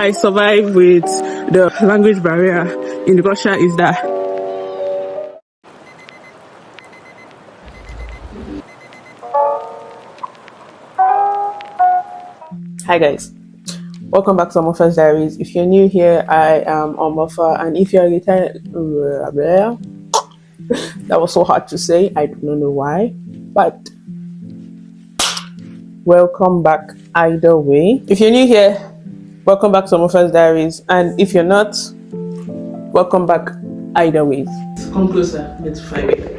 I survive with the language barrier in Russia is that hi guys, welcome back to Omofa's Diaries. If you're new here, I am Omofa, and if you're retired, that was so hard to say. I don't know why, but welcome back either way. If you're new here, welcome back to Omofa's Diaries, and if you're not, welcome back either way. Come closer, let's find it.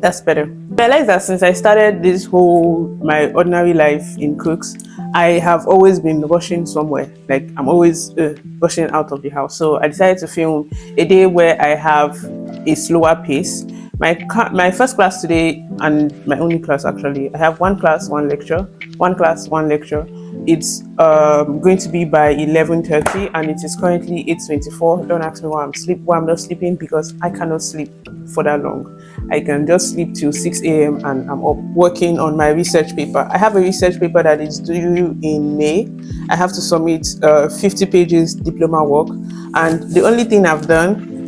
That's better. I realized that since I started this whole my ordinary life in Cooks, I have always been rushing somewhere. Like I'm always rushing out of the house. So I decided to film a day where I have a slower pace. My first class today, and my only class actually, I have one class, one lecture, one class, one lecture. It's going to be by 11:30, and it is currently 8:24. Don't ask me why I'm not sleeping, because I cannot sleep for that long. I can just sleep till 6 a.m. and I'm up working on my research paper. I have a research paper that is due in May. I have to submit 50 pages diploma work, and the only thing I've done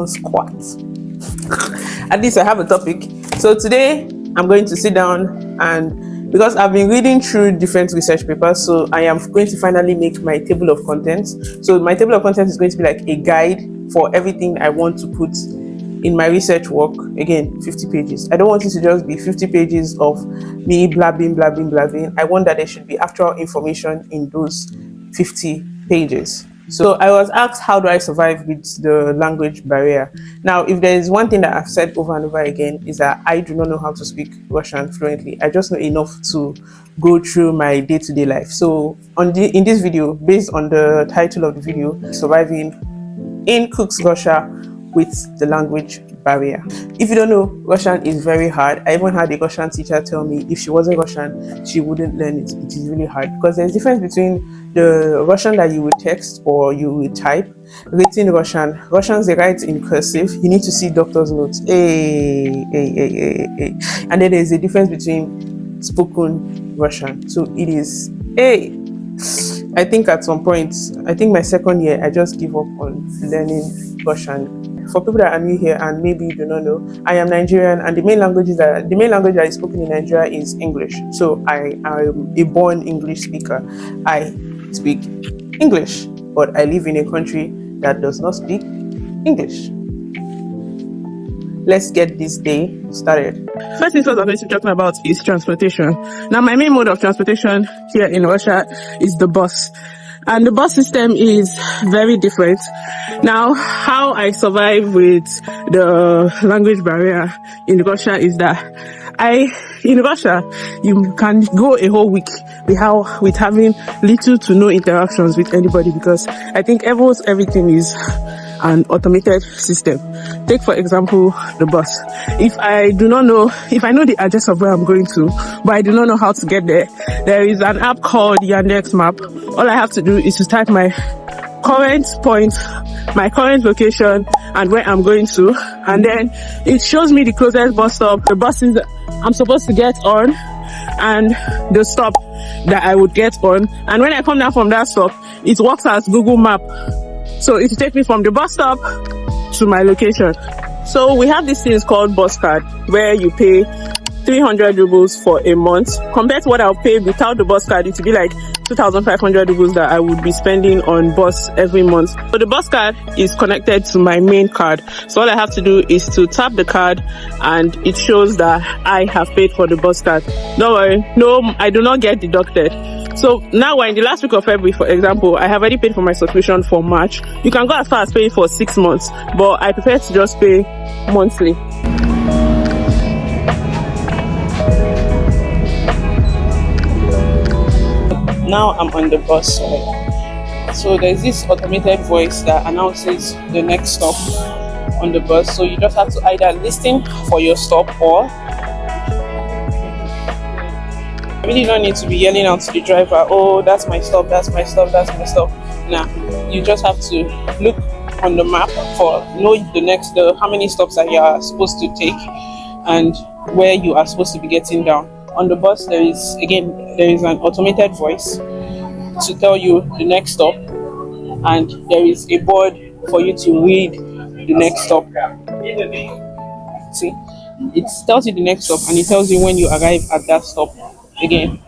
squats. At least I have a topic. So today I'm going to sit down, and because I've been reading through different research papers, so I am going to finally make my table of contents. So my table of contents is going to be like a guide for everything I want to put in my research work. Again, 50 pages. I don't want it to just be 50 pages of me blabbing. I want that there should be actual information in those 50 pages. So I was asked, how do I survive with the language barrier? Now, if there is one thing that I've said over and over again, is that I do not know how to speak Russian fluently. I just know enough to go through my day-to-day life. So in this video, based on the title of the video, surviving in Cooks Russia with the language barrier. If you don't know, Russian is very hard. I even had a Russian teacher tell me if she wasn't Russian, she wouldn't learn it. It is really hard, because there's a difference between the Russian that you would text or you would type. Written Russian. Russians, they write in cursive. You need to see doctor's notes. And then there's a difference between spoken Russian. So it is I think at some point, I think my second year, I just give up on learning Russian. For people that are new here and maybe you do not know, I am Nigerian, and the main language that is spoken in Nigeria is English. So I am a born English speaker. I speak English, but I live in a country that does not speak English. Let's get this day started. First things first, I'm going to be talking about is transportation. Now, my main mode of transportation here in Russia is the bus. And the bus system is very different. Now, how I survive with the language barrier in Russia is that in Russia, you can go a whole week with having little to no interactions with anybody, because I think everything is an automated system. Take, for example, the bus. If I know the address of where I'm going to, but I do not know how to get there, there is an app called Yandex Map. All I have to do is to type my current point, my current location, and where I'm going to, and then it shows me the closest bus stop, the buses that I'm supposed to get on, and the stop that I would get on. And when I come down from that stop, it works as Google Map. So it will take me from the bus stop to my location. So we have these things called bus card, where you pay 300 rubles for a month. Compared to what I'll pay without the bus card, it would be like 2,500 rubles that I would be spending on bus every month. So the bus card is connected to my main card. So all I have to do is to tap the card, and it shows that I have paid for the bus card. Don't worry, no, I do not get deducted. So now we're in the last week of February, for example. I have already paid for my subscription for March. You can go as far as paying for 6 months, but I prefer to just pay monthly. Now I'm on the bus. So there's this automated voice that announces the next stop on the bus. So you just have to either listen for your stop, or I really don't need to be yelling out to the driver, oh, that's my stop, that's my stop, that's my stop. Nah, you just have to look on the map for how many stops that you are supposed to take and where you are supposed to be getting down. on the bus, there is an automated voice to tell you the next stop, and there is a board for you to read the next stop. See, it tells you the next stop and it tells you when you arrive at that stop again.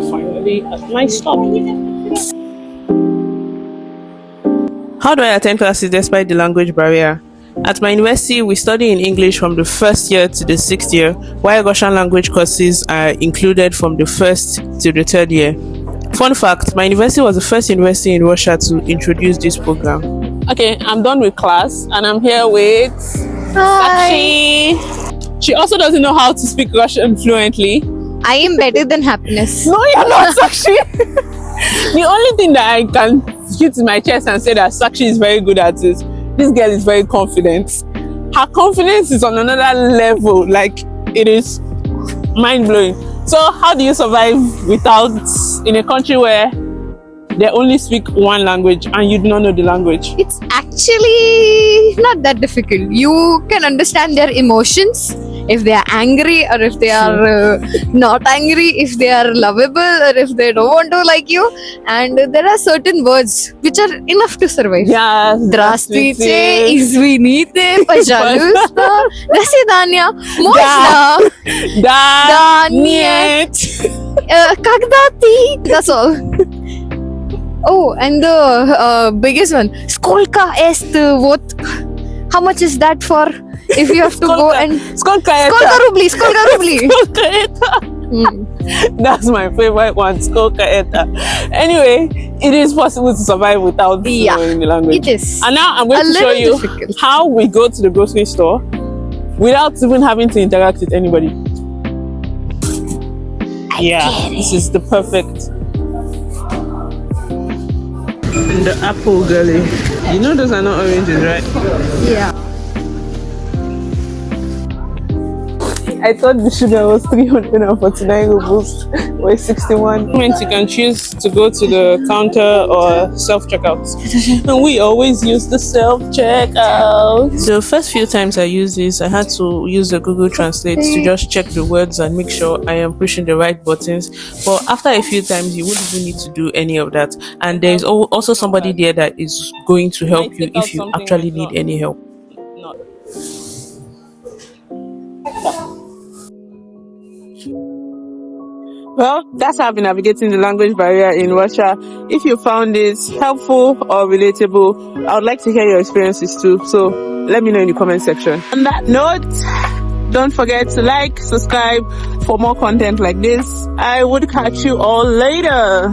Finally at my stop. How do I attend classes despite the language barrier? At my university, we study in English from the first year to the 6th year, while Russian language courses are included from the 1st to the 3rd year. Fun fact, my university was the first university in Russia to introduce this program. Okay, I'm done with class and I'm here with Sakshi. She also doesn't know how to speak Russian fluently. I am better than happiness. No, you're not, Sakshi. The only thing that I can hit in my chest and say that Sakshi is very good at is this girl is very confident. Her confidence is on another level, like it is mind-blowing. So how do you survive in a country where they only speak one language and you do not know the language? It's actually not that difficult. You can understand their emotions, if they are angry or if they are not angry, if they are lovable or if they don't want to like you. And there are certain words which are enough to survive. Yeah. Здравствуйте, извините, пожалуйста, до свидания, можно, Да, нет, когда ты, that's all. Oh, and the biggest one, Skolka est what? How much is that for? If you have to go and Skolka rubli. That's my favorite one, Skolka eta. Anyway, it is possible to survive without knowing the language. It is. And now I'm going to show you how we go to the grocery store without even having to interact with anybody. This is the perfect. In the apple gully. You know those are not oranges, right? Yeah. I thought the sugar was 349 rubles, or 61. You can choose to go to the counter or self-checkout. And we always use the self-checkout. The first few times I used this, I had to use the Google Translate to just check the words and make sure I am pushing the right buttons. But after a few times, you wouldn't even need to do any of that. And there's also somebody there that is going to help you if you actually need any help. Well, that's how I've been navigating the language barrier in Russia. If you found this helpful or relatable, I would like to hear your experiences too. So let me know in the comment section. On that note, don't forget to like, subscribe for more content like this. I would catch you all later.